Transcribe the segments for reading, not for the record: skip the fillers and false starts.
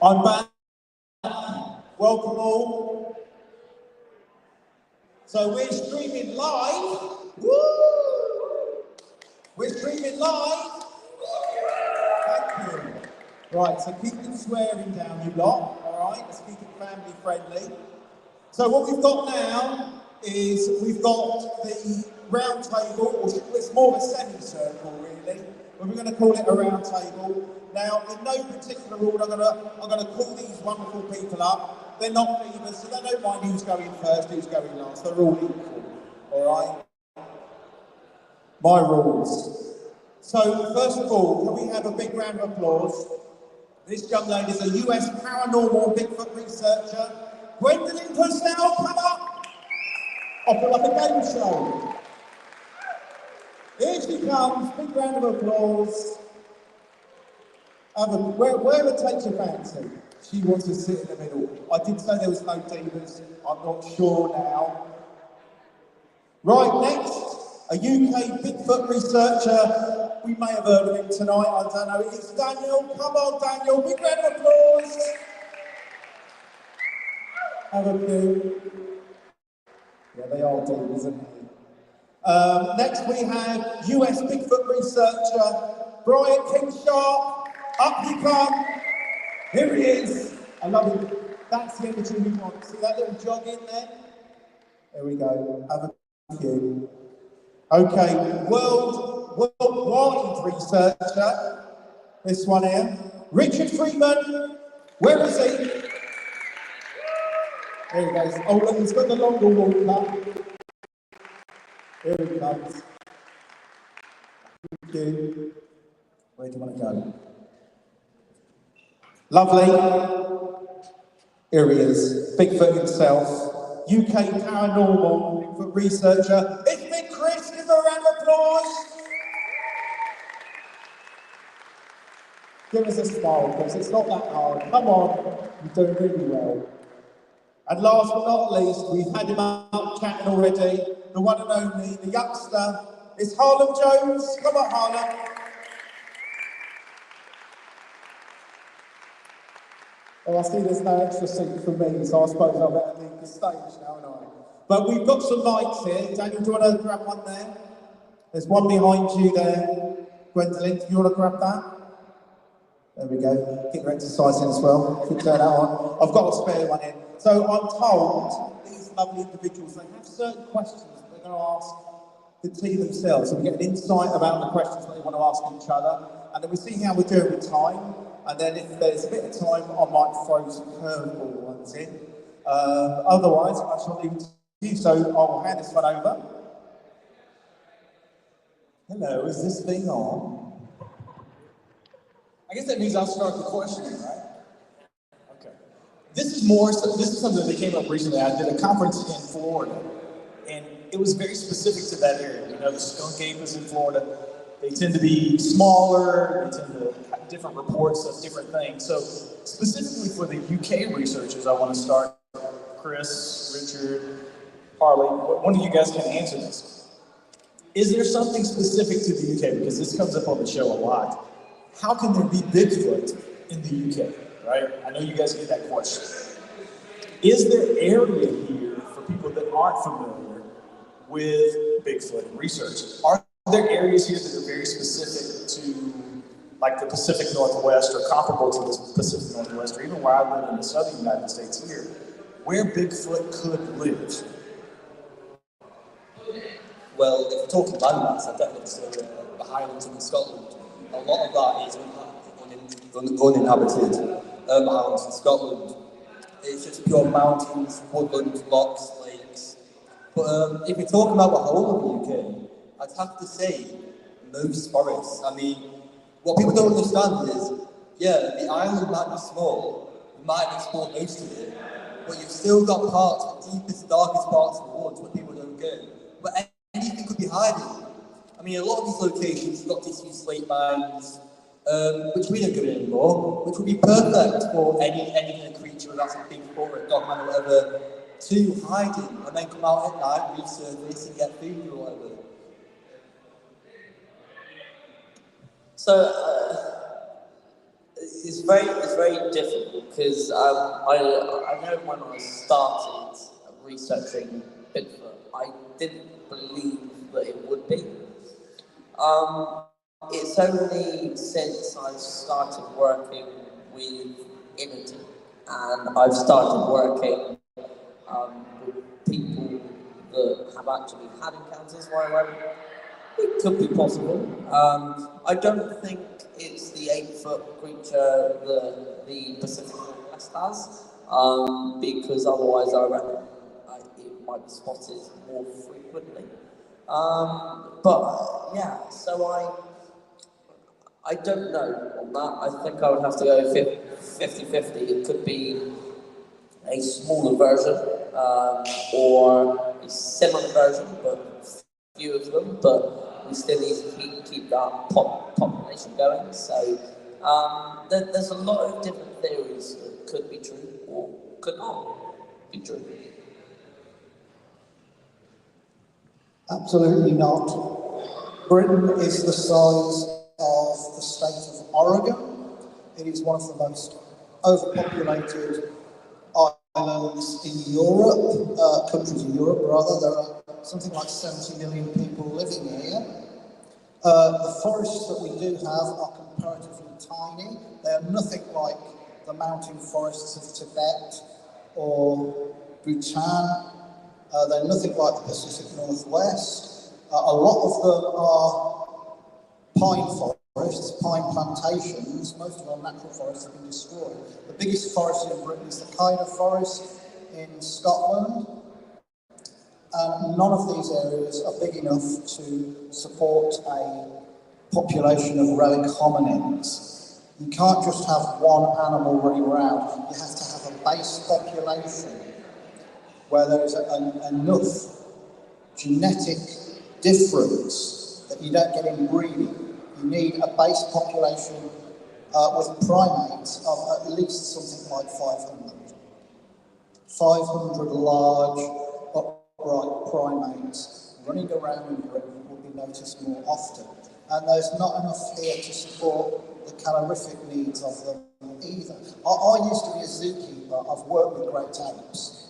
I'm back. Welcome all. So we're streaming live. Woo! We're streaming live. Thank you. Right, so keep the swearing down, you lot. All right, let's keep it family friendly. So what we've got now is we've got the round table, or it's more of a semicircle really, but we're going to call it a round table. Now, in no particular order, I'm going to call these wonderful people up. They're not leavers, so they don't mind who's going first, who's going last. They're all equal, all right? My rules. So, first of all, can we have a big round of applause? This young lady is a US paranormal Bigfoot researcher. Gwendolyn Purcell, come up! Off it like a game show. Here she comes, big round of applause. Wherever takes your fancy. She wants to sit in the middle. I did say there was no divas. I'm not sure now. Right, next, a UK Bigfoot researcher. We may have heard of him tonight, I don't know. It's Daniel. Come on, Daniel. Big round of applause. Have a few. Yeah, they are divas, isn't they? Next, we have US Bigfoot researcher Brian Kingsharp. Up he comes. Here he is. I love him. That's the energy we want. See that little jog in there? There we go. Have a few. Okay, worldwide researcher. This one here. Richard Freeman. Where is he? There he goes. Oh, look, he's got the longer walk up. Here he comes. Thank you. Where do you want to go? Lovely. Here he is, Bigfoot himself, UK paranormal Bigfoot researcher. It's Big Chris, give a round of applause. Give us a smile, Chris, it's not that hard. Come on, you're doing really well. And last but not least, we've had him up chatting already, the one and only, the youngster, it's Harlem Jones. Come on, Harlem. Well, I see there's no extra seat for me, so I suppose I better leave the stage now, don't I? But we've got some lights here. Daniel, do you want to grab one there? There's one behind you there. Gwendolyn, do you want to grab that? There we go. Get your exercise in as well. Keep turn that on. I've got a spare one in. So I'm told these lovely individuals, they have certain questions that they're going to ask the team themselves. So we get an insight about the questions that they want to ask each other. And then we see how we're doing with time. And then if there's a bit of time, I might throw some curveball ones in. Otherwise, I shall leave it to you. So I'll hand this one over. Hello, is this thing on? I guess that means I'll start the questioning, right? Okay. This is something that came up recently. I did a conference in Florida, and it was very specific to that area. You know, the skunk ape is in Florida. They tend to be smaller, they tend to have different reports of different things. So specifically for the UK researchers, I want to start, Chris, Richard, Harley, one of you guys can answer this. Is there something specific to the UK? Because this comes up on the show a lot. How can there be Bigfoot in the UK, right? I know you guys get that question. Is there area here for people that aren't familiar with Bigfoot and research? Are there areas here that are very specific to, like the Pacific Northwest or comparable to the Pacific Northwest, or even where I live in the southern United States here, where Bigfoot could live? Well, if we're talking landmass, I'd definitely say the Highlands in Scotland. A lot of that is uninhabited. Highlands in Scotland. It's just pure mountains, woodland, lochs, lakes. But if we're talking about the whole of the UK, I'd have to say most forests. I mean, what people don't understand is, yeah, the island might be small, we might have explored most of it, but you've still got parts, the deepest, darkest parts of the woods where people don't go. But anything could be hiding. I mean, a lot of these locations have got disused slate mines, which we don't go in anymore, which would be perfect for any creature that's a big foot or a dog man or whatever to hide in, and then come out at night, resurface and get food or whatever. So, it's very difficult because I know when I started researching Bigfoot, I didn't believe that it would be. It's only since I've started working with imaging and I've started working with people that have actually had encounters where I went, it could be possible. I don't think it's the 8-foot creature that the Pacific Northwest has, because otherwise I reckon it might be spotted more frequently. But yeah, so I don't know on that. I think I would have to go 50-50. It could be a smaller version or a similar version, but few of them. But we still need to keep that population going. So there's a lot of different theories that could be true or could not be true. Absolutely not. Britain is the size of the state of Oregon. It is one of the most overpopulated islands in Europe, countries in Europe rather. There are something like 70 million people living here. The forests that we do have are comparatively tiny. They are nothing like the mountain forests of Tibet or Bhutan. They're nothing like the Pacific Northwest. A lot of them are pine forests, pine plantations. Most of our natural forests have been destroyed. The biggest forest in Britain is the Khyder Forest in Scotland. And none of these areas are big enough to support a population of relic hominins. You can't just have one animal running around. You have to have a base population where there is enough genetic difference that you don't get inbreeding. You need a base population with primates of at least something like 500. 500 large, upright primates running around in Britain will be noticed more often. And there's not enough here to support the calorific needs of them either. I used to be a zookeeper. I've worked with great apes.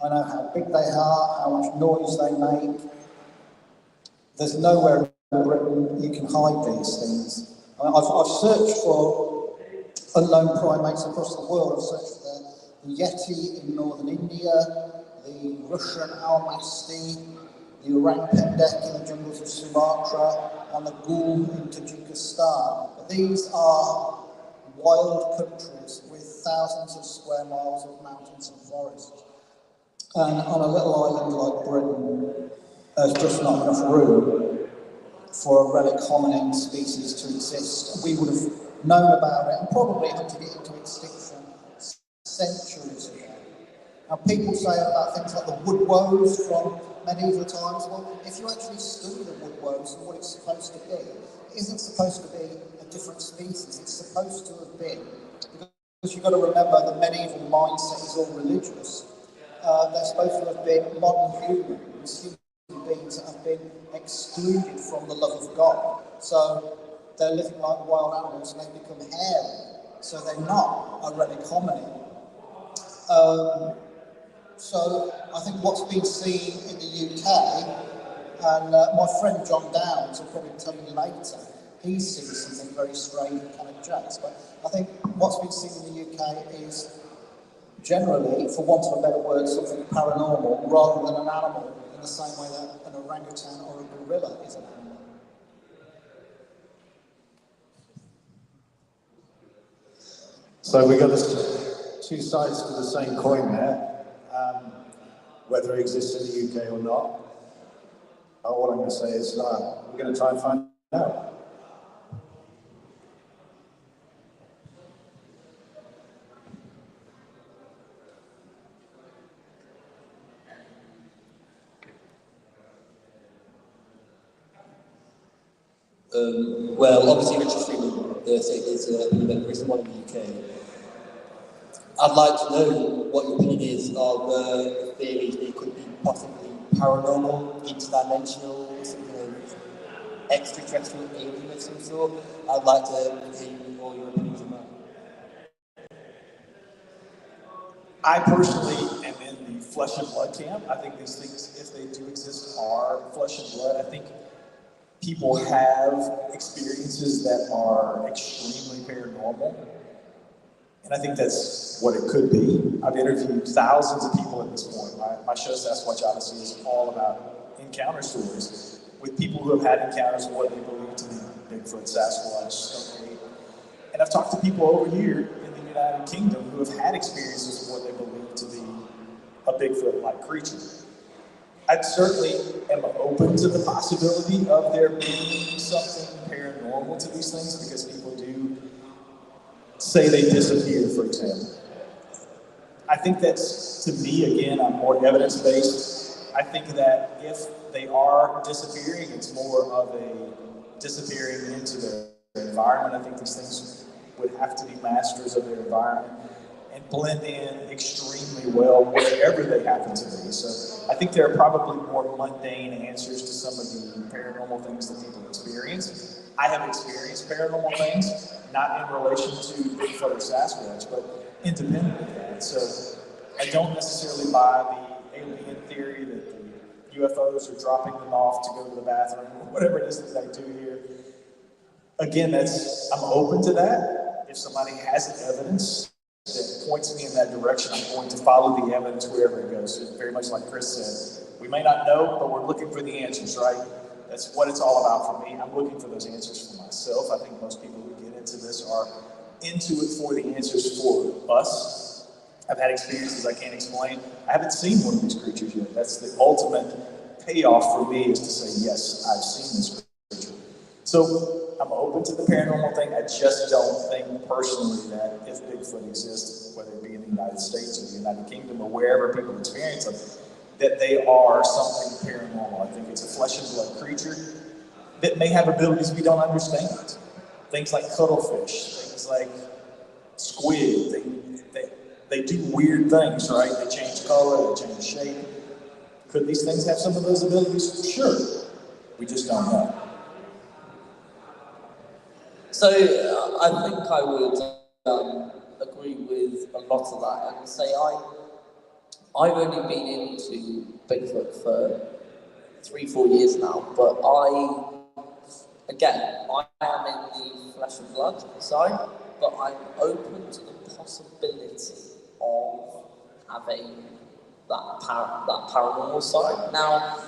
I know how big they are, how much noise they make. There's nowhere in Britain you can hide these things. I've searched for unknown primates across the world. I've searched for the Yeti in northern India, the Russian Almasty, the orang pendek in the jungles of Sumatra, and the ghoul in Tajikistan. But these are wild countries with thousands of square miles of mountains and forests. And on a little island like Britain, there's just not enough room for a relic hominin species to exist. We would have known about it and probably hunted it into extinction centuries ago. Now, people say about things like the woodwoes from medieval times. Well, if you actually study the woodwoes and what it's supposed to be, it isn't supposed to be a different species. It's supposed to have been, because you've got to remember the medieval mindset is all religious. They're supposed to have been modern humans, human beings that have been excluded from the love of God. So they're living like wild animals and they become hairy. So they're not a relic hominin. So I think what's been seen in the UK, and my friend John Downs will probably tell you later, he's seen something very strange and kind of jokes. But I think what's been seen in the UK is generally, for want of a better word, something paranormal rather than an animal, in the same way that an orangutan or a gorilla is an animal. So we got two sides to the same coin there. Whether it exists in the UK or not, all I'm going to say is we're going to try and find out. Well, obviously Richard Freeman said there's an recent one in the UK. I'd like to know what your opinion is of the theories that it could be possibly paranormal, interdimensional, some kind of extraterrestrial alien of some sort. I'd like to hear all your opinions on that. I personally am in the flesh and blood camp. I think these things, if they do exist, are flesh and blood. I think people have experiences that are extremely paranormal. And I think that's what it could be. I've interviewed thousands of people at this point. My show, Sasquatch Odyssey, is all about encounter stories with people who have had encounters with what they believe to be Bigfoot, Sasquatch, Stone Age. And I've talked to people over here in the United Kingdom who have had experiences with what they believe to be a Bigfoot-like creature. I certainly am open to the possibility of there being something paranormal to these things, because people do say they disappear, for example. I think that's, to me, again, I'm more evidence-based. I think that if they are disappearing, it's more of a disappearing into their environment. I think these things would have to be masters of their environment and blend in extremely well wherever they happen to be. So I think there are probably more mundane answers to some of the paranormal things that people experience. I have experienced paranormal things, not in relation to Bigfoot or Sasquatch, but independent of that. So I don't necessarily buy the alien theory that the UFOs are dropping them off to go to the bathroom, or whatever it is that they do here. Again, I'm open to that. If somebody has evidence that points me in that direction, I'm going to follow the evidence wherever it goes. So very much like Chris said, we may not know, but we're looking for the answers, right? That's what it's all about for me. I'm looking for those answers for myself. I think most people who get into this are into it for the answers for us. I've had experiences I can't explain. I haven't seen one of these creatures yet. That's the ultimate payoff for me, is to say, yes, I've seen this creature. So I'm open to the paranormal thing. I just don't think personally that if Bigfoot exists, whether it be in the United States or the United Kingdom or wherever people experience them, that they are something paranormal. I think it's a flesh and blood creature that may have abilities we don't understand. Things like cuttlefish, things like squid, they do weird things, right? They change color, they change shape. Could these things have some of those abilities? Sure. We just don't know. So I think I would agree with a lot of that, and say I've only been into Bigfoot for 3-4 years now, but I am in the flesh and blood side, but I'm open to the possibility of having that paranormal side. Now,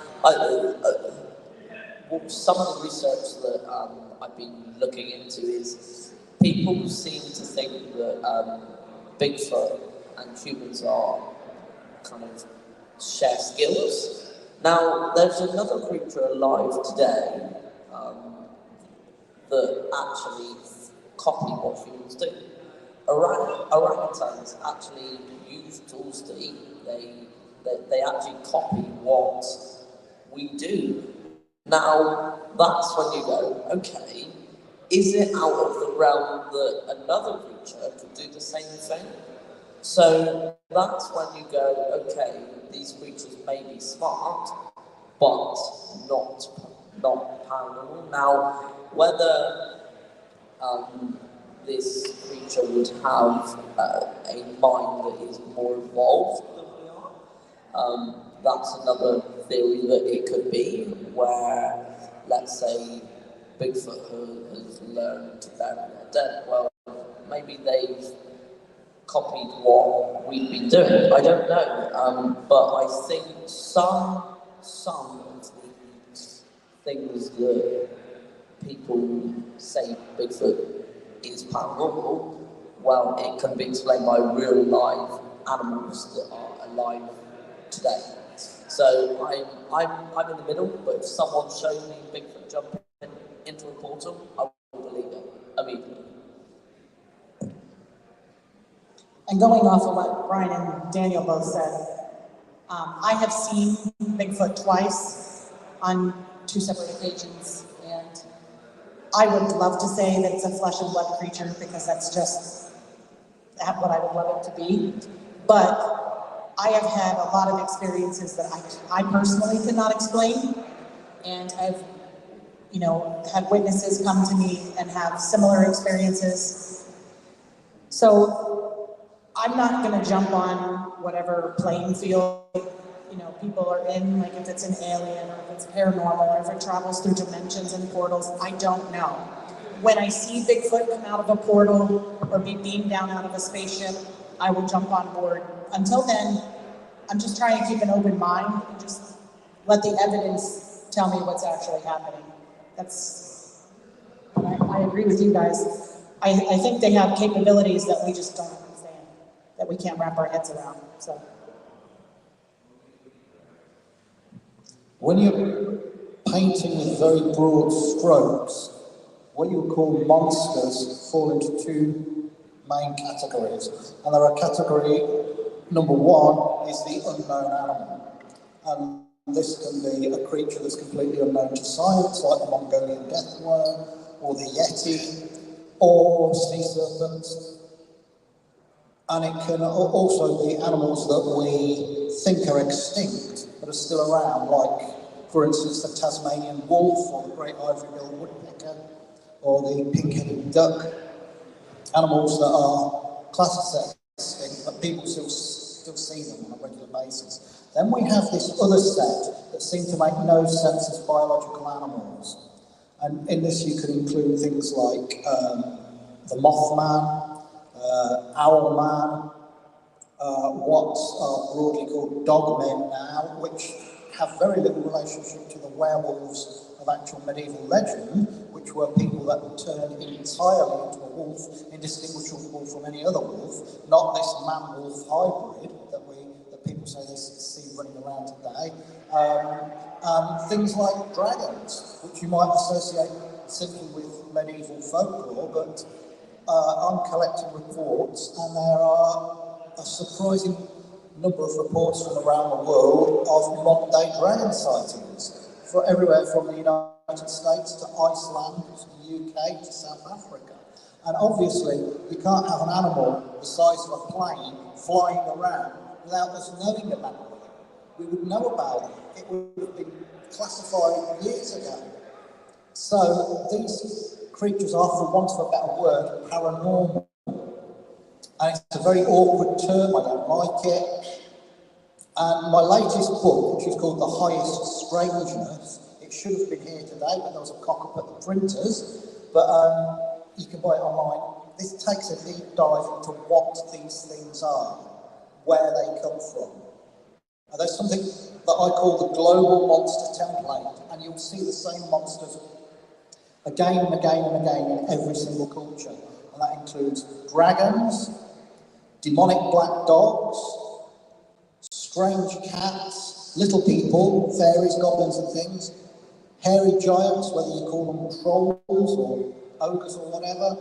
some of the research that I've been looking into is people seem to think that Bigfoot and humans are kind of share skills. Now, there's another creature alive today that actually copy what humans do. Orangutans actually use tools to eat. They actually copy what we do. Now, that's when you go, okay, is it out of the realm that another creature could do the same thing? So that's when you go, okay, these creatures may be smart, but not paranormal. Now, whether this creature would have a mind that is more evolved than we are, that's another theory that it could be, where, let's say, Bigfoot has learned to bury their dead. Well, maybe they've copied what we've been doing. I don't know, but I think some of the things that people say Bigfoot is paranormal, well, it can be explained by real live animals that are alive today. So I'm in the middle, but if someone shows me Bigfoot jumping into a portal, I will believe it immediately. And going off of what Brian and Daniel both said, I have seen Bigfoot twice on 2 separate occasions, and I would love to say that it's a flesh and blood creature, because that's just what I would love it to be. But I have had a lot of experiences that I personally cannot explain, and I've had witnesses come to me and have similar experiences. So I'm not gonna jump on whatever playing field, people are in, like if it's an alien or if it's paranormal or if it travels through dimensions and portals, I don't know. When I see Bigfoot come out of a portal or be beamed down out of a spaceship, I will jump on board. Until then, I'm just trying to keep an open mind and just let the evidence tell me what's actually happening. I agree with you guys. I think they have capabilities that we just don't understand, that we can't wrap our heads around. So. When you're painting with very broad strokes, what you would call monsters fall into two main categories. And there are category number one is the unknown animal. And this can be a creature that's completely unknown to science, like the Mongolian death worm, or the Yeti, or sea serpents. And it can also be animals that we think are extinct, but are still around, like, for instance, the Tasmanian wolf, or the great ivory-billed woodpecker, or the pink-headed duck. Animals that are classed as extinct, but people still see them on a regular basis. Then we have this other set that seem to make no sense as biological animals. And in this you could include things like the Mothman, Owlman, what are broadly called dogmen now, which have very little relationship to the werewolves of actual medieval legend, which were people that were turned entirely into a wolf, indistinguishable from any other wolf, not this man-wolf hybrid that people say they see running around today. Things like dragons, which you might associate simply with medieval folklore, but I'm collecting reports, and there are a surprising number of reports from around the world of modern-day dragon sightings, everywhere from the United States to Iceland, to the UK, to South Africa. And obviously, you can't have an animal the size of a plane flying around without us knowing about it. We would know about it. It would have been classified years ago. So these creatures are, for want of a better word, paranormal. And it's a very awkward term, I don't like it. And my latest book, which is called The Highest Strangeness, it should have been here today, but there was a cock-up at the printers. But you can buy it online. This takes a deep dive into what these things are, where they come from. And there's something that I call the global monster template, and you'll see the same monsters again and again and again in every single culture. And that includes dragons, demonic black dogs, strange cats, little people, fairies, goblins and things, hairy giants, whether you call them trolls or ogres or whatever,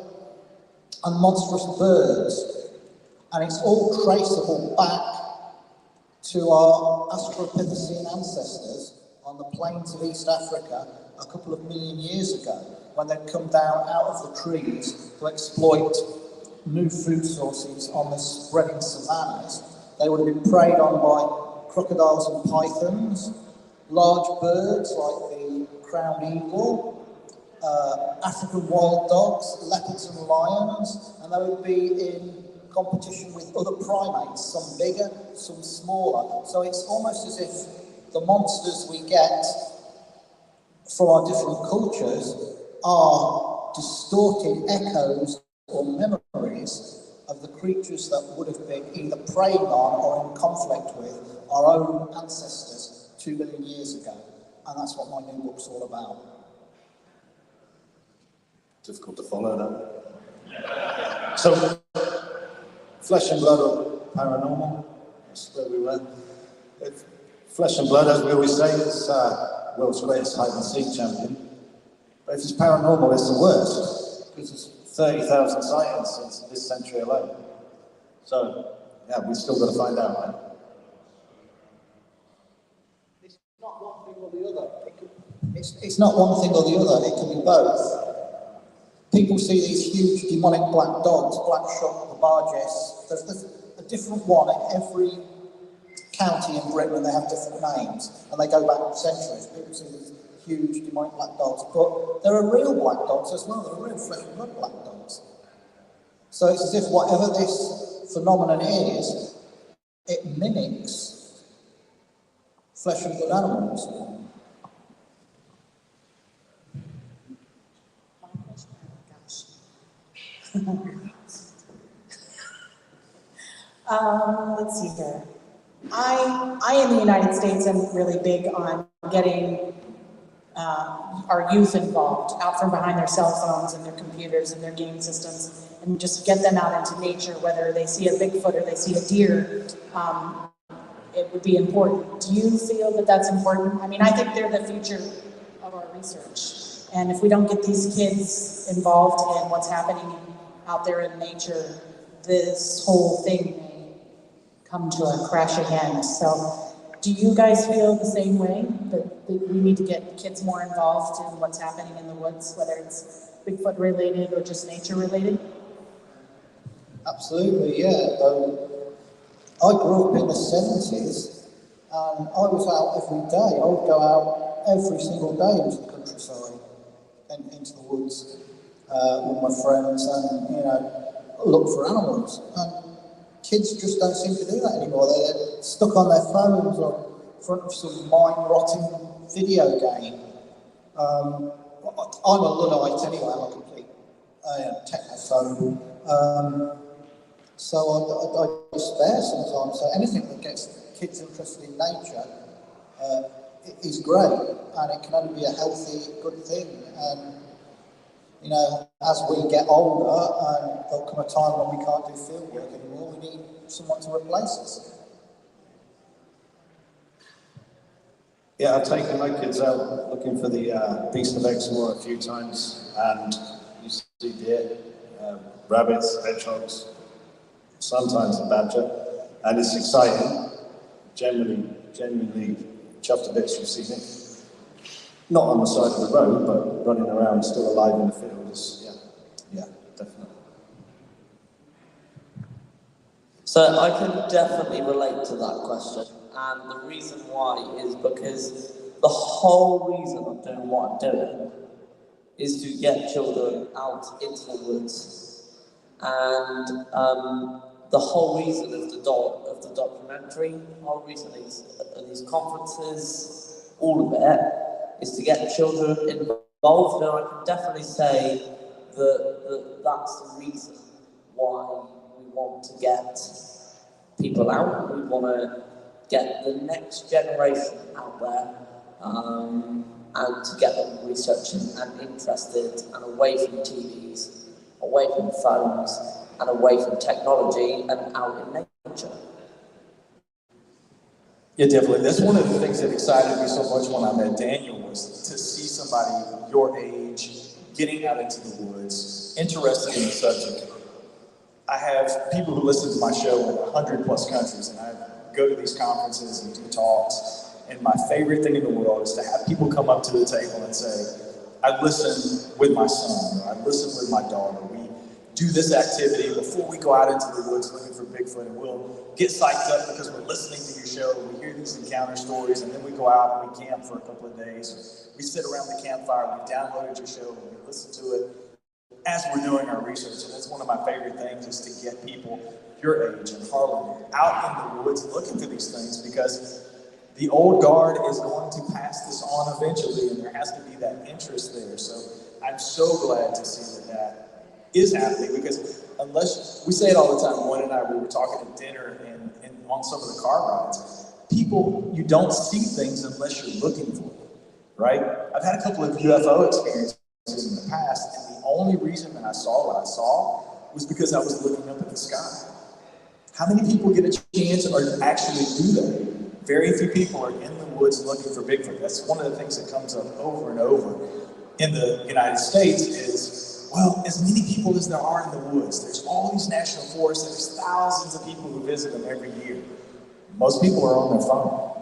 and monstrous birds. And it's all traceable back to our Australopithecine ancestors on the plains of East Africa a couple of million years ago, when they'd come down out of the trees to exploit new food sources on the spreading savannas. They would have been preyed on by crocodiles and pythons, large birds like the crowned eagle, African wild dogs, leopards and lions, and they would be in competition with other primates, some bigger, some smaller. So it's almost as if the monsters we get from our different cultures are distorted echoes or memories of the creatures that would have been either preying on or in conflict with our own ancestors 2 million years ago. And that's what my new book's all about. Difficult to follow that. So, flesh and blood or paranormal, that's where we were. Flesh and blood, as we always say, is world's greatest hide and seek champion. But if it's paranormal, it's the worst, because there's 30,000 sightings in this century alone. So, yeah, we've still got to find out, right? It's not one thing or the other. It's not one thing or the other, it can be both. People see these huge demonic black dogs, black shot barges. There's a different one in every county in Britain, and they have different names, and they go back centuries. People see these huge demonic black dogs, but there are real black dogs as well. There are real flesh and blood black dogs. So it's as if whatever this phenomenon is, it mimics flesh and blood animals. Let's see here. I in the United States am really big on getting our youth involved, out from behind their cell phones and their computers and their game systems, and just get them out into nature, whether they see a Bigfoot or they see a deer. It would be important. Do you feel that that's important? I mean, I think they're the future of our research. And if we don't get these kids involved in what's happening out there in nature, this whole thing may come to a crashing end. So do you guys feel the same way, that we need to get kids more involved in what's happening in the woods, whether it's Bigfoot related or just nature related? Absolutely, yeah. I grew up in the 70s, and I was out every day. I would go out every single day into the countryside and into the woods with my friends and, look for animals. And kids just don't seem to do that anymore. They're stuck on their phones or in front of some mind-rotting video game. I'm a Luddite anyway, I'm a complete technophobe. So I despair sometimes. So anything that gets kids interested in nature is great, and it can only be a healthy, good thing. And as we get older, and there'll come a time when we can't do field work anymore, we need someone to replace us. Yeah, I've taken my kids out looking for the beast of Exmoor a few times, and you see deer, rabbits, hedgehogs, sometimes a badger, and it's exciting. Genuinely chuffed to bits you've seen it. Not on the side of the road, but running around, still alive in the fields. Yeah, definitely. So I can definitely relate to that question, and the reason why is because the whole reason I'm doing what I'm doing is to get children out into the woods, and the whole reason of the documentary, the whole reason of these conferences, all of it, is to get children involved. And I can definitely say that that's the reason why we want to get people out. We want to get the next generation out there, and to get them researching and interested and away from TVs, away from phones, and away from technology and out in nature. Yeah, definitely. That's one of the things that excited me so much when I met Daniel, was to see somebody your age getting out into the woods, interested in the subject. I have people who listen to my show in 100+ countries, and I go to these conferences and do talks, and my favorite thing in the world is to have people come up to the table and say, I listen with my son, or I listen with my daughter. We do this activity before we go out into the woods looking for Bigfoot, and we'll get psyched up because we're listening to your show, we hear these encounter stories, and then we go out and we camp for a couple of days. We sit around the campfire, we downloaded your show, and we listen to it as we're doing our research. And that's one of my favorite things, is to get people your age in Harlem out in the woods looking for these things, because the old guard is going to pass this on eventually, and there has to be that interest there. So I'm so glad to see that is happening, because unless, we say it all the time, Gwen and I, we were talking at dinner and on some of the car rides, people, you don't see things unless you're looking for them, right? I've had a couple of UFO experiences in the past, and the only reason that I saw what I saw was because I was looking up at the sky. How many people get a chance or actually do that? Very few people are in the woods looking for Bigfoot. That's one of the things that comes up over and over in the United States is, well, as many people as there are in the woods, there's all these national forests, and there's thousands of people who visit them every year. Most people are on their phone.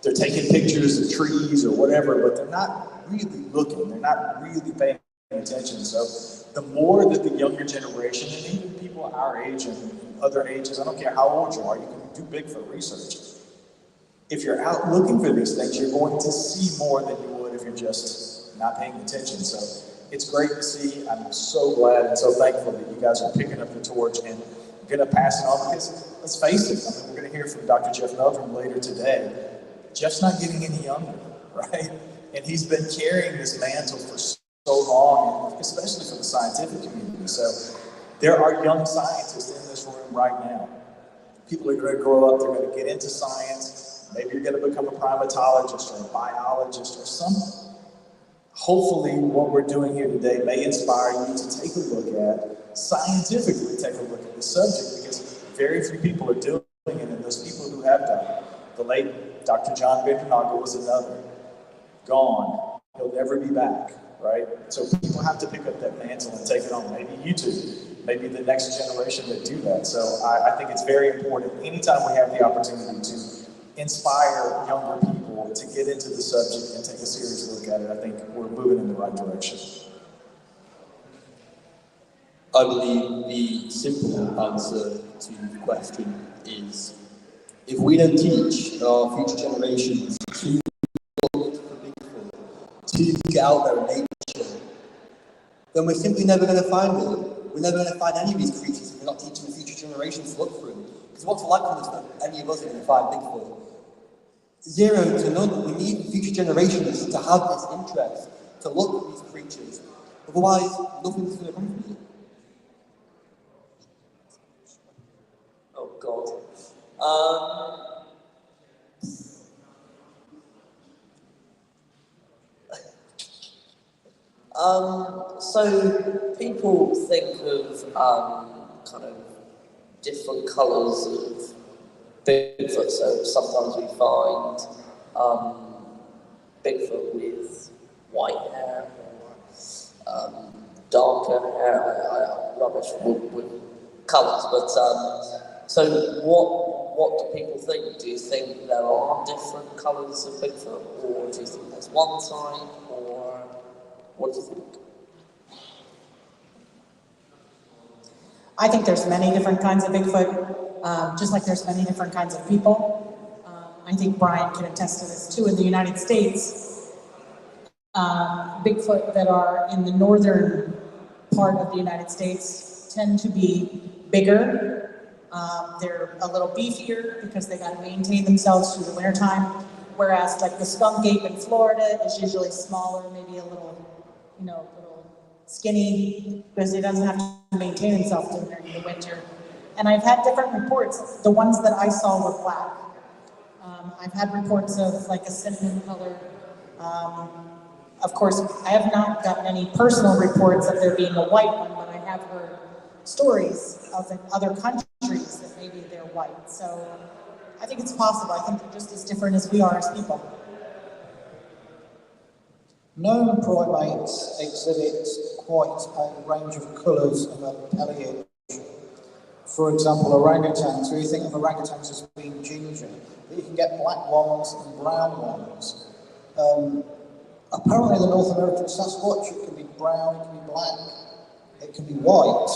They're taking pictures of trees or whatever, but they're not really looking. They're not really paying attention. So the more that the younger generation, and even people our age and other ages, I don't care how old you are, you can do Bigfoot research. If you're out looking for these things, you're going to see more than you would if you're just not paying attention. So it's great to see. I'm so glad and so thankful that you guys are picking up the torch and going to pass it on because, let's face it, I mean, we're going to hear from Dr. Jeff Meldrum later today. Jeff's not getting any younger, right? And he's been carrying this mantle for so long, especially for the scientific community. So there are young scientists in this room right now. People are going to grow up, they're going to get into science. Maybe you're going to become a primatologist or a biologist or something. Hopefully what we're doing here today may inspire you to take a look at, scientifically take a look at the subject, because very few people are doing it, and those people who have done it. The late Dr. John Bindernagel was another. Gone. He'll never be back, right? So people have to pick up that mantle and take it on. Maybe you two, maybe the next generation that do that. So I think it's very important anytime we have the opportunity to inspire younger people to get into the subject and take a serious look at it. I think we're moving in the right direction. I believe the simple answer to the question is, if we don't teach our future generations to look for Bigfoot, to get out there in nature, then we're simply never going to find it. We're never going to find any of these creatures if we're not teaching the future generations to look for them. Because what's the likeliness that any of us are going to find Bigfoot? 0 to none. We need future generations to have this interest, to look at these creatures. Otherwise, nothing's going to come from it. Oh God. So people think of kind of different colours of Bigfoot. So sometimes we find Bigfoot with white hair or darker hair. Rubbish with colours, but so what do people think? Do you think there are different colours of Bigfoot, or do you think there's one type, or what do you think? I think there's many different kinds of Bigfoot, just like there's many different kinds of people. I think Brian can attest to this too. In the United States, Bigfoot that are in the northern part of the United States tend to be bigger. They're a little beefier because they got to maintain themselves through the wintertime. Whereas like the skunk ape in Florida is usually smaller, maybe a little, little skinny, because he doesn't have to maintain himself during the winter. And I've had different reports. The ones that I saw were black. I've had reports of like a cinnamon color. Of course, I have not gotten any personal reports of there being a white one, but I have heard stories of in other countries that maybe they're white. So I think it's possible. I think they're just as different as we are as people. Known primates exhibit quite a range of colours and pelage. For example, orangutans, so you think of orangutans as being ginger, but you can get black ones and brown ones. Apparently the North American Sasquatch, it can be brown, it can be black, it can be white.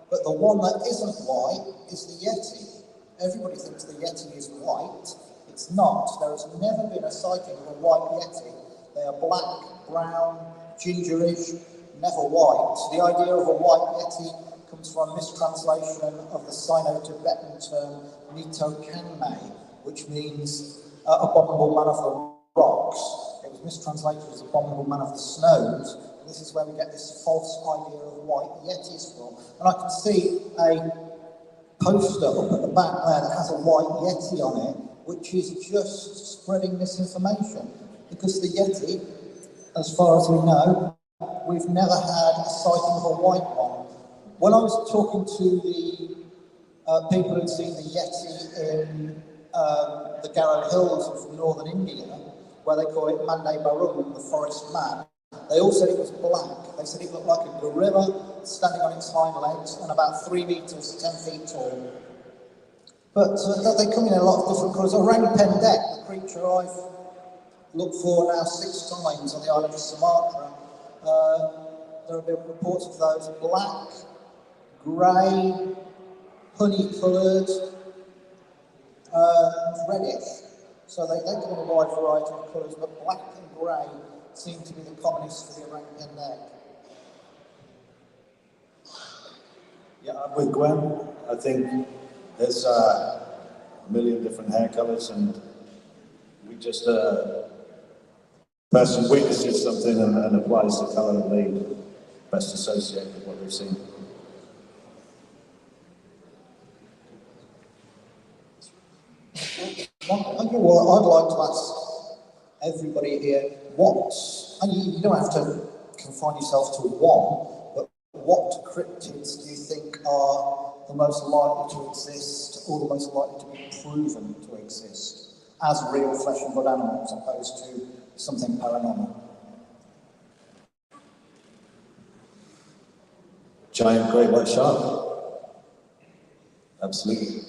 But the one that isn't white is the Yeti. Everybody thinks the Yeti is white. It's not. There has never been a sighting of a white Yeti. They are black, brown, gingerish, never white. The idea of a white Yeti comes from a mistranslation of the Sino-Tibetan term Nito Kanmei, which means abominable man of the rocks. It was mistranslated as abominable man of the snows. And this is where we get this false idea of white Yetis from. And I can see a poster up at the back there that has a white Yeti on it, which is just spreading misinformation. Because the Yeti, as far as we know, we've never had a sighting of a white one. When I was talking to the people who'd seen the Yeti in the Garo Hills of northern India, where they call it Mande Barum, the forest man, they all said it was black. They said it looked like a gorilla standing on its hind legs and about 3 meters, 10 feet tall. But they come in a lot of different colours. Orangutan deck, the creature I've looked for now 6 times on the island of Sumatra. There have been reports of those black, grey, honey-coloured, reddish. So they come in a wide variety of colours, but black and grey seem to be the commonest for the orangutan neck. Yeah, I'm with Gwen. I think there's a million different hair colors, and we just person witnesses something and applies the color that they best associate with what they've seen. Okay, well, I'd like to ask everybody here and you don't have to confine yourself to one, but what cryptids do you think are the most likely to exist or the most likely to be proven to exist as real flesh and blood animals opposed to something paranormal? Giant great white shark. Absolutely.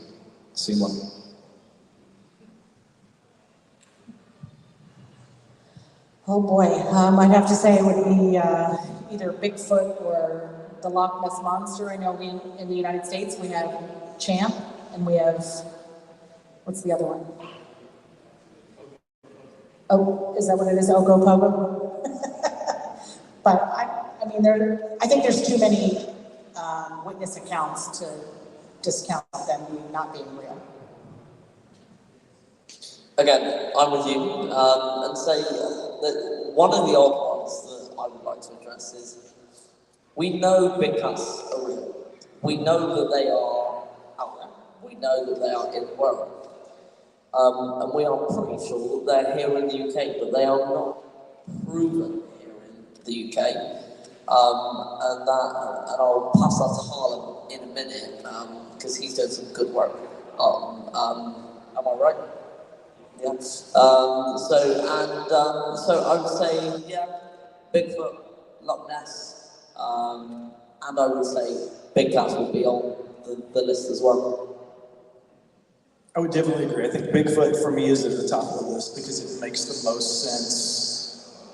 Seen one. Oh boy, I'd have to say it would be either Bigfoot or the Loch Ness Monster. I know in the United States we have Champ and we have, what's the other one? Oh, is that what it is? Ogopogo? But I mean, I think there's too many witness accounts to discount them not being real. Again, I'm with you, and say that one of the odd ones that I would like to address is we know big cats are real. We know that they are out there. We know that they are in the world. And we are pretty sure that they're here in the UK, but they are not proven here in the UK. And I'll pass that to Harlem in a minute, because he's done some good work. Am I right? Yeah. So I would say, yeah, Bigfoot, Loch Ness, and I would say big cats would be on the list as well. I would definitely agree. I think Bigfoot for me is at the top of the list because it makes the most sense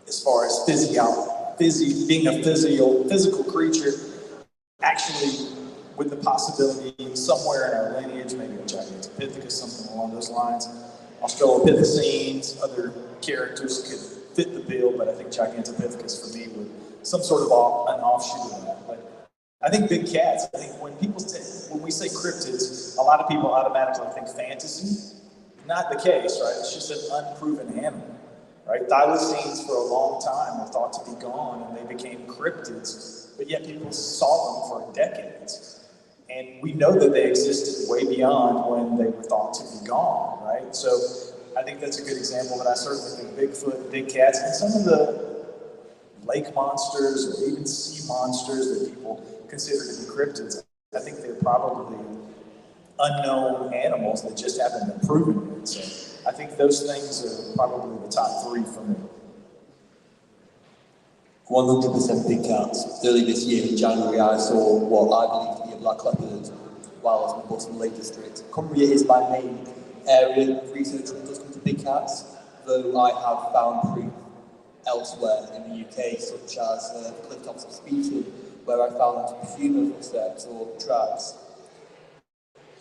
as far as being a physical creature, actually with the possibility somewhere in our lineage, maybe a Gigantopithecus, something along those lines. Australopithecines, other characters could fit the bill, but I think Gigantopithecus for me would some sort of an offshoot of that. But I think big cats. I think when we say cryptids, a lot of people automatically think fantasy. Not the case, right? It's just an unproven animal, right? Thylacines for a long time were thought to be gone, and they became cryptids, but yet people saw them for decades. And we know that they existed way beyond when they were thought to be gone, right? So I think that's a good example, but I certainly think Bigfoot, big cats, and some of the lake monsters or even sea monsters that people consider to be cryptids, I think they're probably unknown animals that just haven't been proven yet. So I think those things are probably the top three for me. 100% big cats. Early this year in January, I saw what I believe to be a black leopard while I was in the Boston Lake District. Cumbria is my main area of research when it does come to big cats, though I have found proof elsewhere in the UK, such as the cliff tops of Speeton, where I found human footsteps or tracks.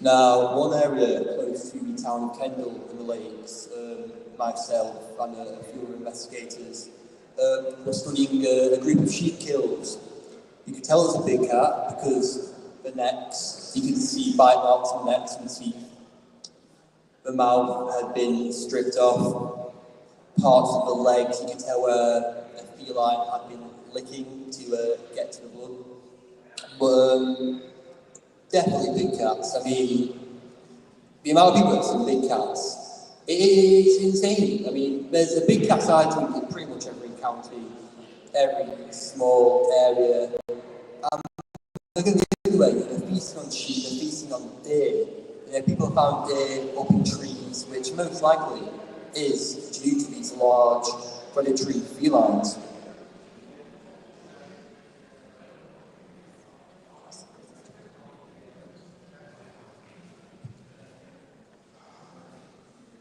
Now, one area close to the town of Kendal in the lakes, myself and a few other investigators were studying a group of sheep kills. You could tell it was a big cat because the necks, you could see bite marks on the necks and teeth. The mouth had been stripped off. Parts of the legs, you could tell where a feline had been licking to get to the blood. But definitely big cats. I mean, the amount of people that see big cats, it's insane. I mean, there's a big cat sighting in pretty much every county, every small area. Look at the other way, they're feasting on sheep, they're feasting on deer. People have found deer up in trees, which most likely is due to these large predatory felines.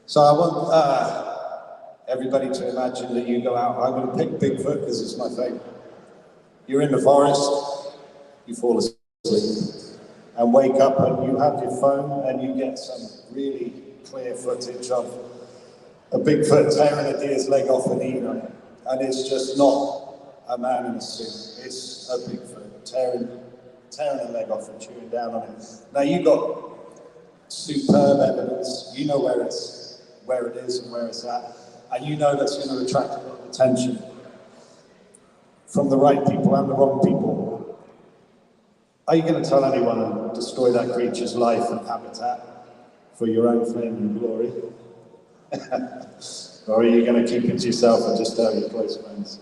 So I want everybody to imagine that you go out. I'm going to pick Bigfoot because it's my favorite. You're in the forest, you fall asleep, and wake up and you have your phone and you get some really clear footage of a Bigfoot tearing a deer's leg off and eating it. And it's just not a man in a suit. It's a Bigfoot tearing tearing a leg off and chewing down on it. Now you've got superb evidence. You know where it is and where it's at, and you know that's going to attract a lot of attention from the right people and the wrong people. Are you going to tell anyone and destroy that creature's life and habitat for your own fame and glory? Or are you going to keep it to yourself and just tell your close friends?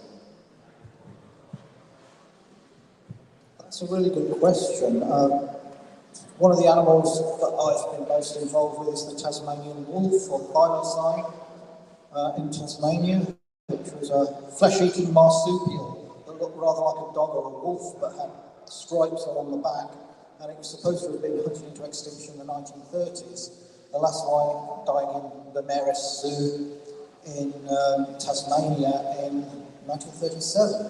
That's a really good question. One of the animals that I've been most involved with is the Tasmanian wolf, or thylacine, in Tasmania, which was a flesh-eating marsupial that looked rather like a dog or a wolf, but had stripes along the back, and it was supposed to have been hunted into extinction in the 1930s. The last one died in the Maris Zoo in Tasmania in 1937.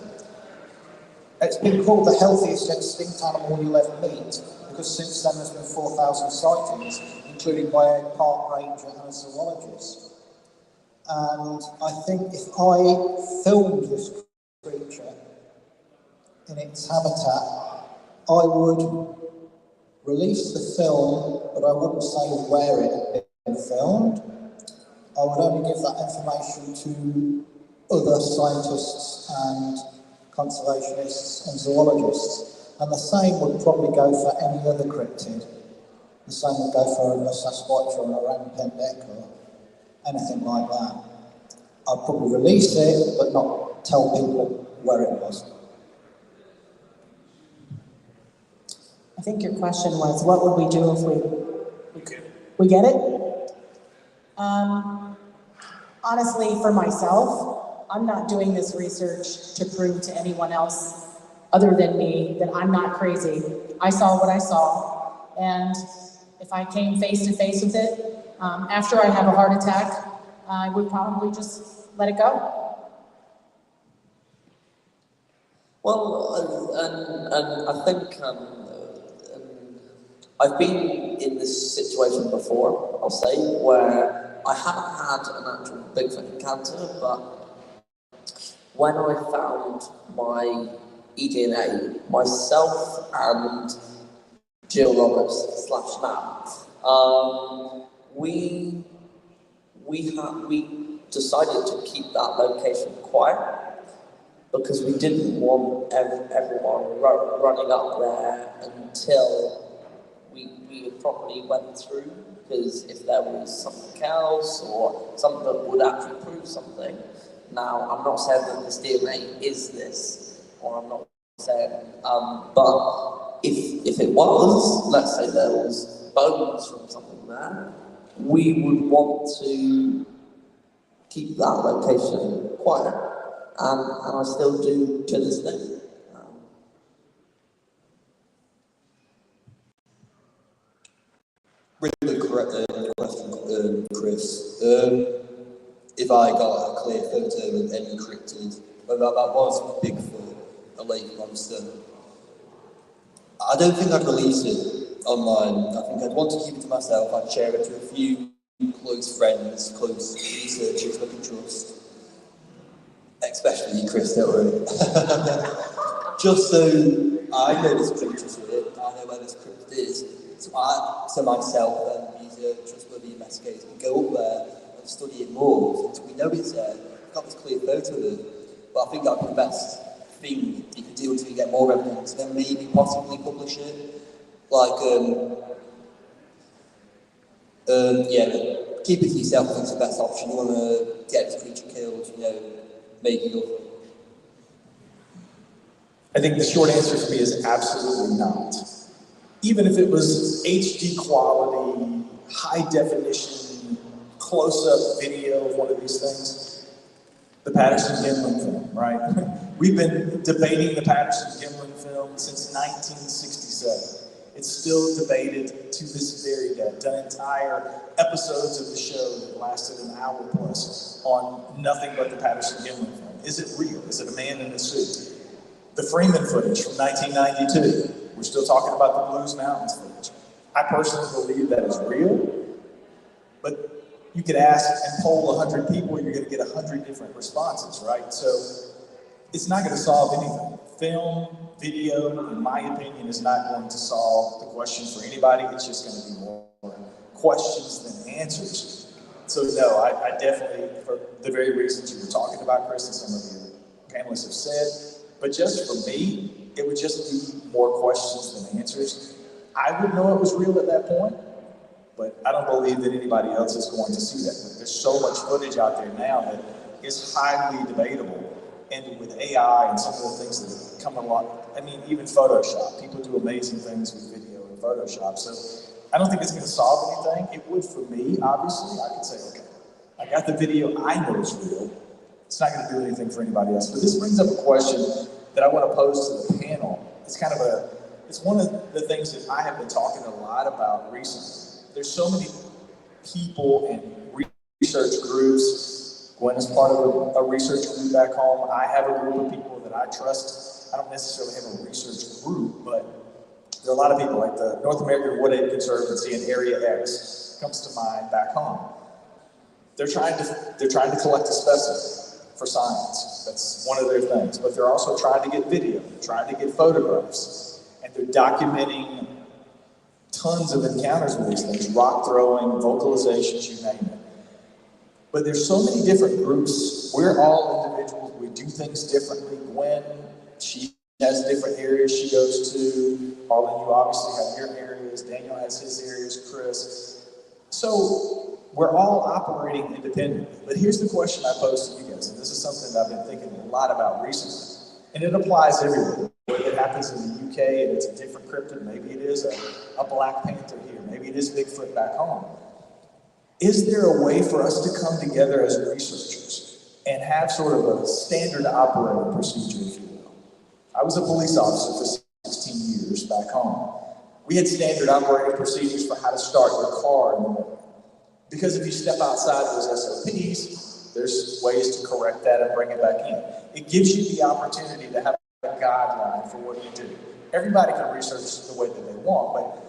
It's been called the healthiest extinct animal you'll ever meet, because since then there's been 4,000 sightings, including by a park ranger and a zoologist. And I think if I filmed this creature in its habitat, I would release the film, but I wouldn't say where it had been filmed. I would only give that information to other scientists and conservationists and zoologists. And the same would probably go for any other cryptid. The same would go for a Sasquatch or an Orang-Pendek or anything like that. I'd probably release it, but not tell people where it was. I think your question was, what would we do if we get it? Honestly, for myself, I'm not doing this research to prove to anyone else other than me that I'm not crazy. I saw what I saw, and if I came face to face with it, after I have a heart attack, I would probably just let it go. Well, and I think I've been in this situation before, I'll say, where I haven't had an actual Bigfoot encounter, but when I found my eDNA, myself and Jill Roberts / Nam, we decided to keep that location quiet because we didn't want everyone running up there until we properly went through, because if there was something else or something that would actually prove something. Now, I'm not saying that this DNA is this, or I'm not saying, but if it was, let's say there was bones from something there, we would want to keep that location quiet, and I still do to this day. Really correct question, Chris. If I got a clear photo of any cryptid, whether that was Bigfoot, a lake monster, I don't think I'd release it online. I think I'd want to keep it to myself. I'd share it to a few close friends, close researchers I can trust. Especially you, Chris, don't worry. Just so I know this creature's here, I know where this cryptid is. So myself and these trustworthy investigators can go up there and study it more. Since we know it's there, we've got this clear photo of it. But I think that'd be the best thing you could do until you get more evidence, then maybe possibly publish it. Like, keep it to yourself. I think it's the best option. You want to get this creature killed, make it up. I think the short answer for me is absolutely not. Even if it was HD quality, high definition, close-up video of one of these things, the Patterson-Gimlin film, right? We've been debating the Patterson-Gimlin film since 1967. It's still debated to this very day. Done entire episodes of the show that lasted an hour plus on nothing but the Patterson-Gimlin film. Is it real? Is it a man in a suit? The Freeman footage from 1992. We're still talking about the Blues Mountains footage. I personally believe that is real, but you could ask and poll 100 people, you're going to get 100 different responses, right? So it's not going to solve anything. Film, video, in my opinion, is not going to solve the question for anybody. It's just going to be more questions than answers. So no, I definitely, for the very reasons you were talking about, Chris, and some of your panelists have said, but just for me, it would just be more questions than answers. I would know it was real at that point, but I don't believe that anybody else is going to see that. There's so much footage out there now that is highly debatable. And with AI and some of the things that come along, I mean, even Photoshop, people do amazing things with video in Photoshop. So I don't think it's going to solve anything. It would for me, obviously. I could say, okay, I got the video, I know it's real. It's not going to do anything for anybody else. But this brings up a question that I want to pose to the panel. It's one of the things that I have been talking a lot about recently. There's so many people and research groups. Gwen is part of a research group back home. I have a group of people that I trust. I don't necessarily have a research group, but there are a lot of people, like the North American Wooded Conservancy in Area X comes to mind back home. They're trying to collect a specimen for science. That's one of their things. But they're also trying to get video, trying to get photographs, and they're documenting tons of encounters with these things, rock throwing, vocalizations, you name it. But there's so many different groups. We're all individuals. We do things differently. Gwen, she has different areas she goes to. Harlan, you obviously have your areas. Daniel has his areas. Chris. So we're all operating independently. But here's the question I pose to you guys, and this is something that I've been thinking a lot about recently. And it applies everywhere. Whether it happens in the UK and it's a different cryptid, maybe it is a Black Panther here, maybe it is Bigfoot back home. Is there a way for us to come together as researchers and have sort of a standard operating procedure, if you will? I was a police officer for 16 years back home. We had standard operating procedures for how to start your car in the morning. Because if you step outside those SOPs, there's ways to correct that and bring it back in. It gives you the opportunity to have a guideline for what you do. Everybody can research the way that they want, but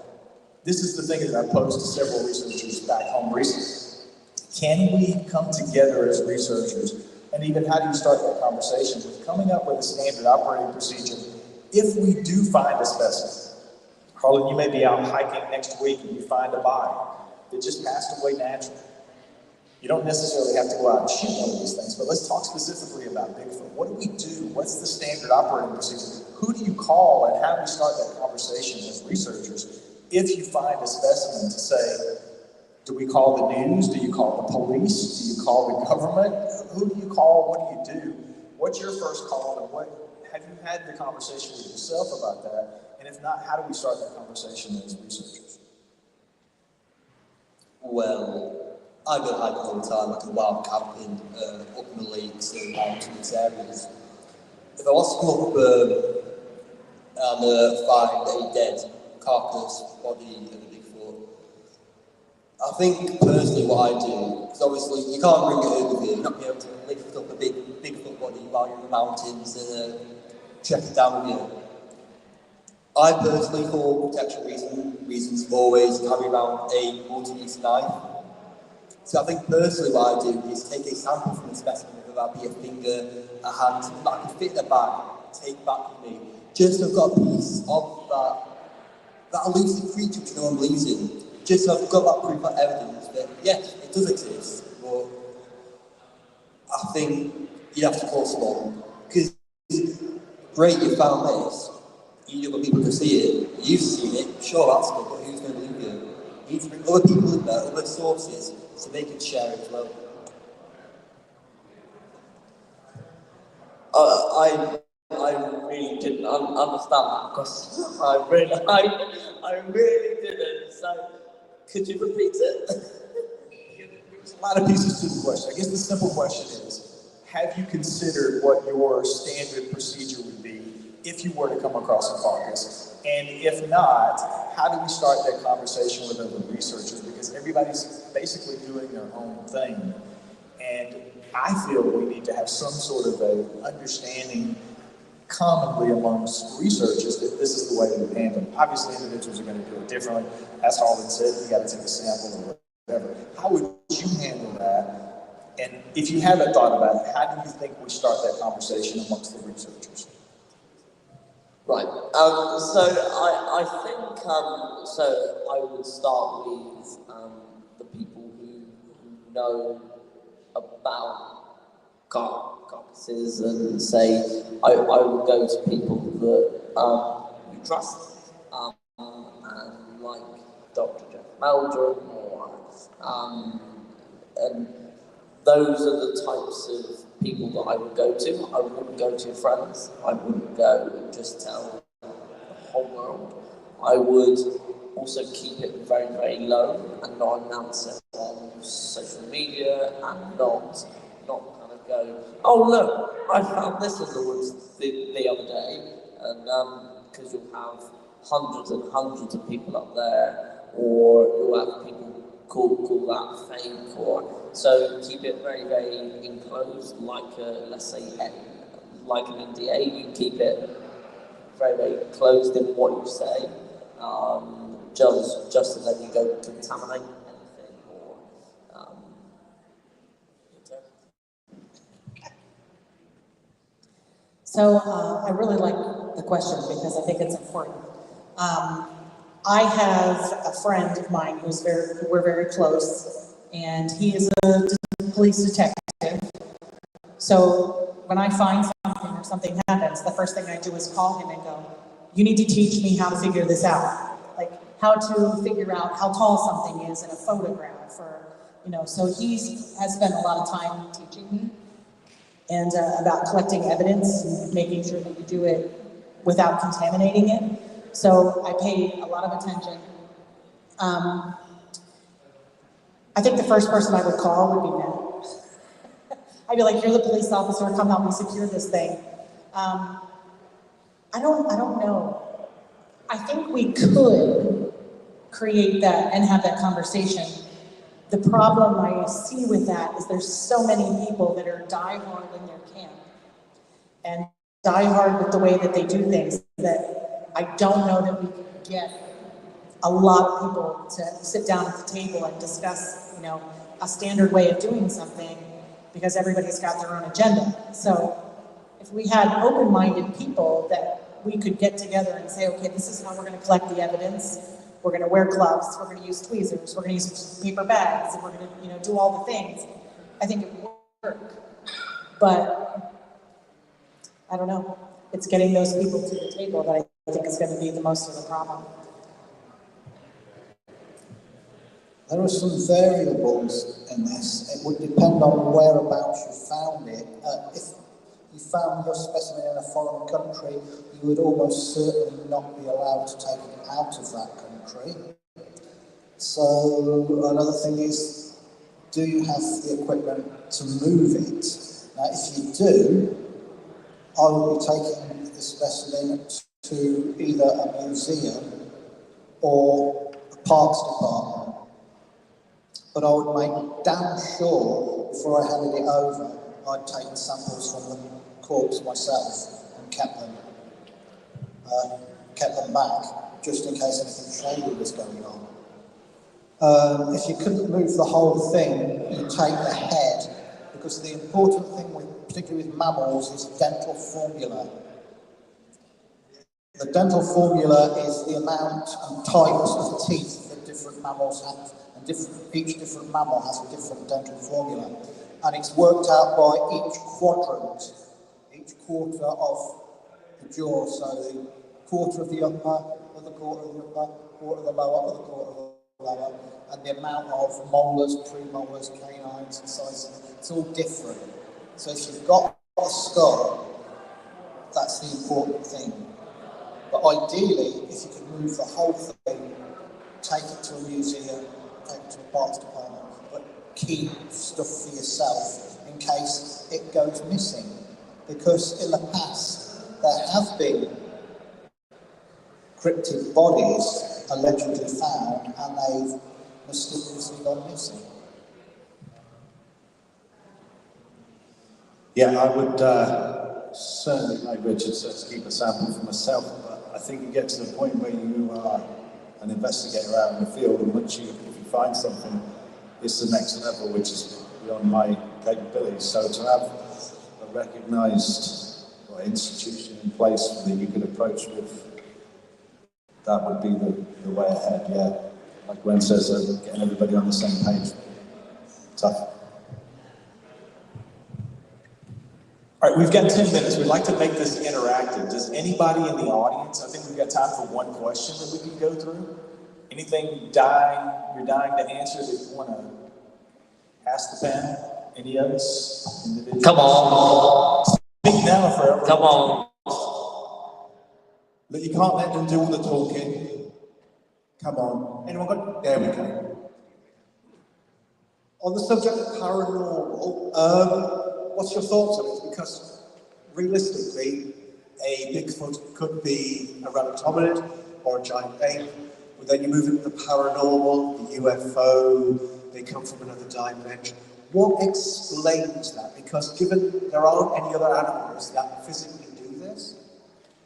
this is the thing that I posed to several researchers back home recently. Can we come together as researchers, and even how do you start that conversation with coming up with a standard operating procedure if we do find a specimen? Harlan, you may be out hiking next week and you find a body that just passed away naturally. You don't necessarily have to go out and shoot one of these things, but let's talk specifically about Bigfoot. What do we do? What's the standard operating procedure? Who do you call, and how do we start that conversation as researchers? If you find a specimen, to say, do we call the news? Do you call the police? Do you call the government? Who do you call? What do you do? What's your first call? And have you had the conversation with yourself about that? And if not, how do we start that conversation as researchers? Well, I go hiking all the time, like a wild camping up in the lakes and mountainous areas. If I was to come up and find a dead carcass body of a Bigfoot, I think personally what I do, because obviously you can't bring it over here, you're not be able to lift up a Bigfoot body while you're in the mountains and check it down with you. I personally, for protection reasons, always carry around a multi-use knife. So I think personally what I do is take a sample from the specimen, whether that be a finger, a hand, something that I can fit in a bag, take back with me, just so I've got a piece of that elusive creature which no one believes in, just so I've got that proof, that evidence that yes, it does exist, but I think you have to call someone, because great, you found this, you need other people to see it, you've seen it, sure that's good, but who's going to believe you? You need to bring other people in there, other sources, so they can share it as well. I really didn't understand that because I really didn't. So, could you repeat it? There's a lot of pieces to the question. I guess the simple question is, have you considered what your standard procedure would be if you were to come across a carcass? And if not, how do we start that conversation with other researchers? Because everybody's basically doing their own thing. And I feel we need to have some sort of a understanding commonly amongst researchers that this is the way we handle it. Obviously, individuals are going to do it differently. As Harlan said, you got to take a sample or whatever. How would you handle that? And if you haven't thought about it, how do you think we start that conversation amongst the researchers? Right. So I think so. I would start with the people who know about carcasses and say I would go to people that you trust and like Dr. Jeff Meldrum or and those are the types of people that I would go to. I wouldn't go to friends. I wouldn't go and just tell the whole world. I would also keep it very, very low and not announce it on social media and not kind of go, oh look, I found this in the woods the other day, and because you'll have hundreds and hundreds of people up there, or you'll have people call that fake, or so keep it very, very enclosed, like let's say like an NDA. You keep it very, very closed in what you say, just so that you don't contaminate anything or. So I really like the question because I think it's important. I have a friend of mine who we're very close, and he is a police detective. So when I find something or something happens, the first thing I do is call him and go, you need to teach me how to figure this out. Like how to figure out how tall something is in a photograph, or, so he has spent a lot of time teaching me and about collecting evidence and making sure that you do it without contaminating it. So I pay a lot of attention. I think the first person I would call would be Matt. I'd be like, you're the police officer, come help me secure this thing. I don't know. I think we could create that and have that conversation. The problem I see with that is there's so many people that are diehard in their camp and diehard with the way that they do things that I don't know that we can get a lot of people to sit down at the table and discuss, a standard way of doing something, because everybody's got their own agenda. So if we had open-minded people that we could get together and say, okay, this is how we're going to collect the evidence. We're going to wear gloves. We're going to use tweezers. We're going to use paper bags. And we're going to, do all the things. I think it would work. But I don't know. It's getting those people to the table that I think is going to be the most of the problem. There are some variables in this. It would depend on whereabouts you found it. If you found your specimen in a foreign country, you would almost certainly not be allowed to take it out of that country. So another thing is, do you have the equipment to move it? Now, if you do, I will be taking the specimen to either a museum or a parks department. But I would make damn sure, before I handed it over, I'd taken samples from the corpse myself and kept them back, just in case anything shady was going on. If you couldn't move the whole thing, you take the head, because the important thing, particularly with mammals, is dental formula. The dental formula is the amount and types of teeth that different mammals have, and each different mammal has a different dental formula. And it's worked out by each quadrant, each quarter of the jaw, so the quarter of the upper, other quarter of the upper, quarter of the lower, other quarter of the lower, and the amount of molars, premolars, canines, incisors, it's all different. So if you've got the skull, that's the important thing. But ideally, if you could move the whole thing, take it to a museum, take it to a parks department, but keep stuff for yourself in case it goes missing. Because in the past, there have been cryptid bodies allegedly found, and they've mysteriously gone missing. Yeah, I would certainly, like Richard says, keep a sample for myself, but I think you get to the point where you are an investigator out in the field, and once if you find something, it's the next level, which is beyond my capabilities. So to have a recognised institution in place that you could approach with, that would be the way ahead, yeah. Like Gwen says, getting everybody on the same page. Tough. All right, we've got 10 minutes. We'd like to make this interactive. Does anybody in the audience, I think we've got time for one question that we can go through. Anything you're dying to answer that you want to ask the panel? Any of us? Individuals? Come on. Speak now or forever. Come on. Look, you can't let them do all the talking. Come on. Anyone got? There we go. On the subject of paranormal, what's your thoughts on it? Because realistically, a Bigfoot could be a relict hominid or a giant ape, but then you move into the paranormal, the UFO, they come from another dimension. What explains that? Because given there aren't any other animals that physically do this,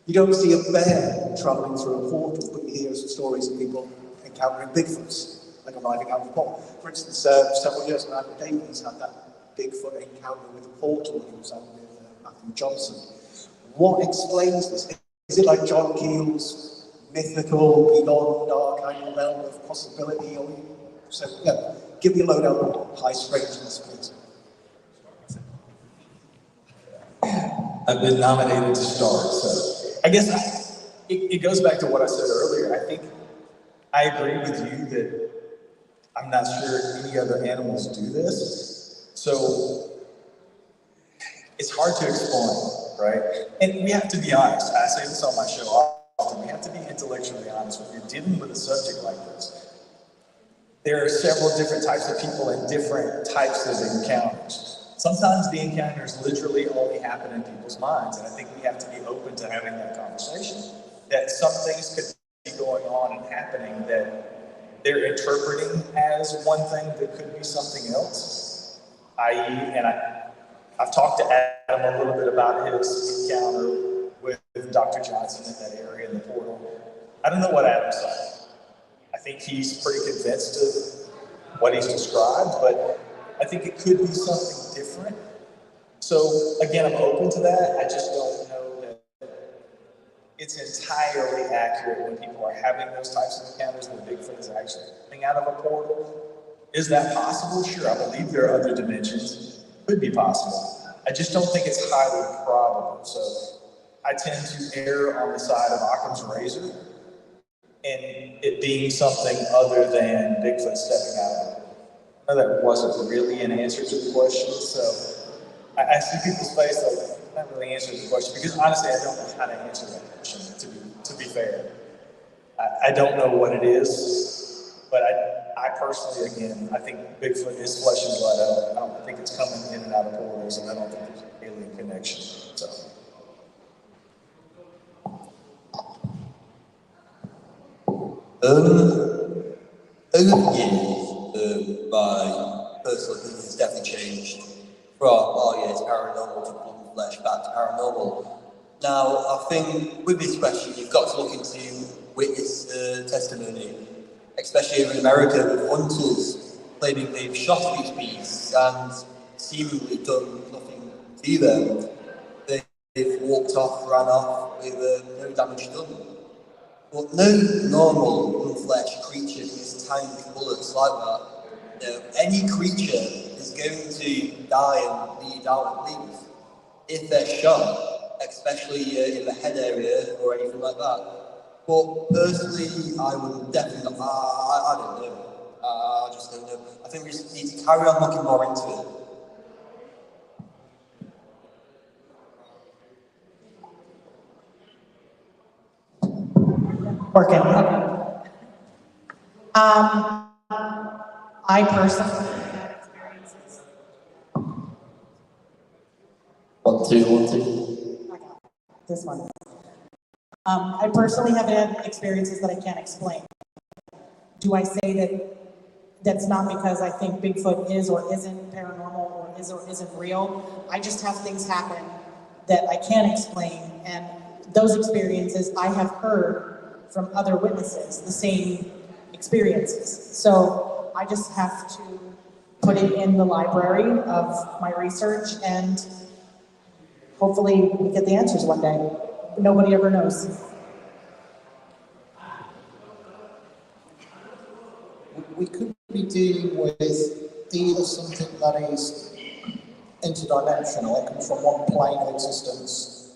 you don't see a bear travelling through a portal, but you hear some stories of people encountering Bigfoots, like arriving out of the portal. For instance, several years ago, Davies had that Bigfoot encounter with a portal when he was out with Matthew Johnson. What explains this? Is it like John Keel's mythical, beyond our kind of realm of possibility? Or so, yeah, give me a lowdown on high strangeness, please. I've been nominated to start, so I guess it goes back to what I said earlier. I think I agree with you that I'm not sure any other animals do this, so it's hard to explain, right? And we have to be honest. I say this on my show often. We have to be intellectually honest. When you're dealing with a subject like this, there are several different types of people and different types of encounters. Sometimes the encounters literally only happen in people's minds, and I think we have to be open to having that conversation. That some things could be going on and happening that they're interpreting as one thing that could be something else. I've talked to Adam a little bit about his encounter with Dr. Johnson in that area in the portal. I don't know what Adam said. I think he's pretty convinced of what he's described, but I think it could be something different. So again, I'm open to that. I just don't know that it's entirely accurate when people are having those types of encounters where Bigfoot is actually coming out of a portal. Is that possible? Sure, I believe there are other dimensions. Could be possible. I just don't think it's highly probable. So I tend to err on the side of Occam's razor and it being something other than Bigfoot stepping out of it. I know that wasn't really an answer to the question, so I see people's face like, not really answering the question, because honestly, I don't know how to answer that question, to be fair. I don't know what it is, but I personally, again, I think Bigfoot is flesh and blood. I don't think it's coming in and out of portals, and I don't think there's an alien connection, so. Over the years, my personal opinion has definitely changed from, it's paranormal to blood and flesh, back to paranormal. Now, I think with this question, you've got to look into witness testimony, especially in America with hunters claiming they've shot these beasts and seemingly done nothing to them. They've walked off, ran off with no damage done. But no normal unfleshed creature is tank bullets like that. Any creature is going to die and bleed out and leave if they're shot, especially in the head area or anything like that. But personally, I would definitely not. I don't know. I just don't know. I think we just need to carry on looking more into it. Working. I personally have experiences. 1, 2, 1, 2. I got this one. I personally have had experiences that I can't explain. Do I say that that's not because I think Bigfoot is or isn't paranormal or isn't real? I just have things happen that I can't explain, and those experiences I have heard from other witnesses, the same experiences. So I just have to put it in the library of my research, and hopefully we get the answers one day. Nobody ever knows. We could be dealing with either something that is interdimensional, comes from one plane of existence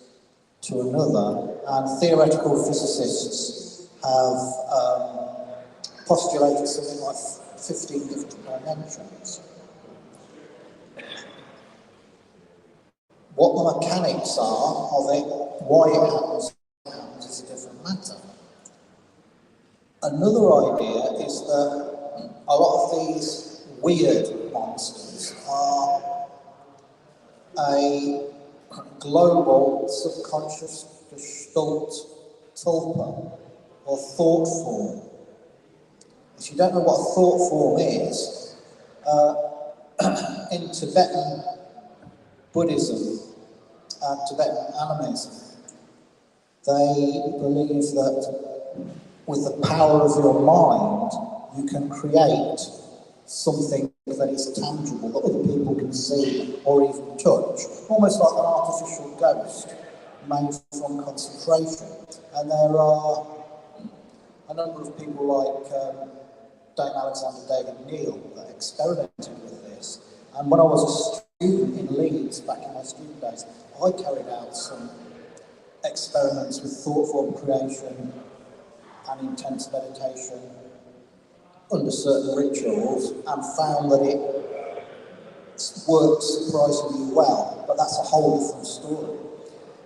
to another, and theoretical physicists have postulated something like 15 different dimensions. What the mechanics are of it, why it happens is a different matter. Another idea is that a lot of these weird monsters are a global subconscious gestalt tulpa, or thought form. If you don't know what a thought form is, in Tibetan Buddhism and Tibetan animism, they believe that with the power of your mind, you can create something that is tangible, that other people can see or even touch, almost like an artificial ghost made from concentration. And there are a number of people like Dame Alexander David Neal that experimented with this. And when I was a student in Leeds, back in my student days, I carried out some experiments with thought form creation and intense meditation under certain rituals, and found that it worked surprisingly well, but that's a whole different story.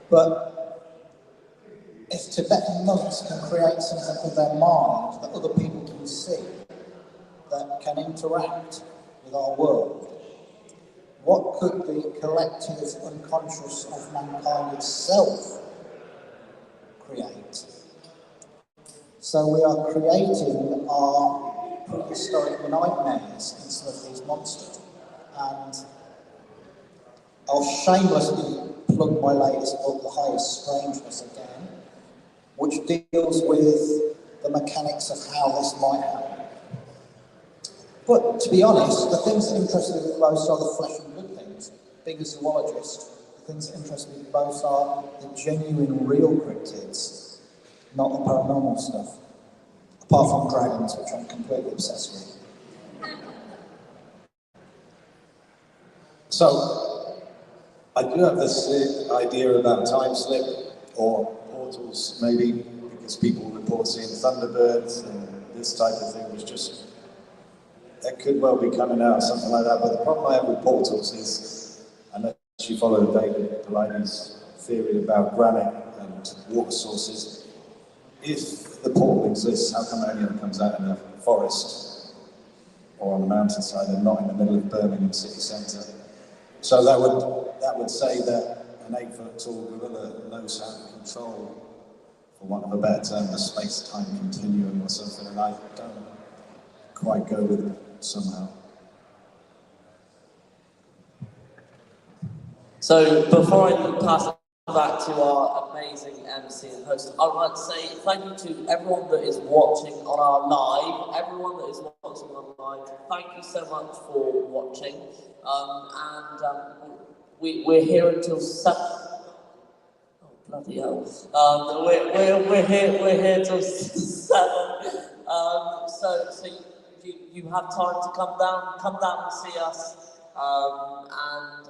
But if Tibetan monks can create something with their mind that other people can see, that can interact with our world, what could the collective unconscious of mankind itself create? So we are creating our prehistoric nightmares in some of these monsters. And I'll shamelessly plug my latest book, The Highest Strangeness, again, which deals with the mechanics of how this might happen. But to be honest, the things that interest me most are the flesh and blood things. Being a zoologist, the things that interest me most are the genuine, real cryptids, not the paranormal stuff. Apart from dragons, which I'm completely obsessed with. So, I do have this idea about time slip or portals, maybe because people report seeing thunderbirds and this type of thing was just, that could well be coming out, something like that. But the problem I have with portals is, unless you follow David Delaney's theory about granite and water sources, if the portal exists, how come it only comes out in a forest or on a mountainside and not in the middle of Birmingham city centre? So that would say that an 8-foot tall gorilla knows how to control, for want of a better term, the space-time continuum or something, and I don't quite go with it somehow. So before I pass it back to our amazing MC and host, I would like to say thank you to everyone that is watching on our live. Everyone that is watching on live, thank you so much for watching. We're here until 7. Oh bloody hell! We're here till 7. So you have time to come down and see us, and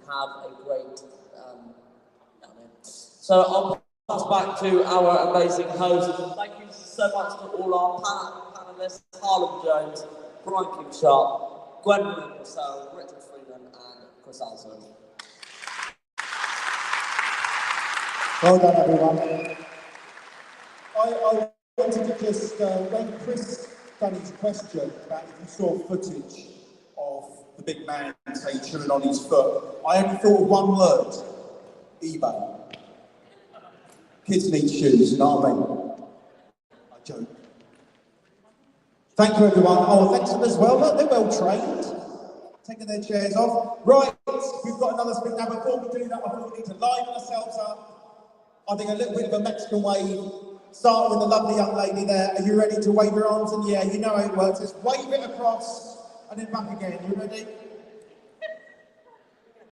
have a great So I'll pass back to our amazing host. Thank you so much to all our panelists, Harlan Jones, Brian King Sharp, Gwendolyn Russell, Richard Freeman, and Chris Alsworth. Well done, everyone. I wanted to just, when Chris done his question about if you saw footage of the big man, say, chewing on his foot, I only thought of one word: eBay. Kids need shoes, you know what I mean? I joke. Thank you, everyone. Oh, thanks to them as well. Look, they're well trained. Taking their chairs off. Right, we've got another spin. Now, before we do that, I think we need to liven ourselves up. I think a little bit of a Mexican wave. Starting with the lovely young lady there. Are you ready to wave your arms in the air? You know how it works. Just wave it across and then back again. You ready?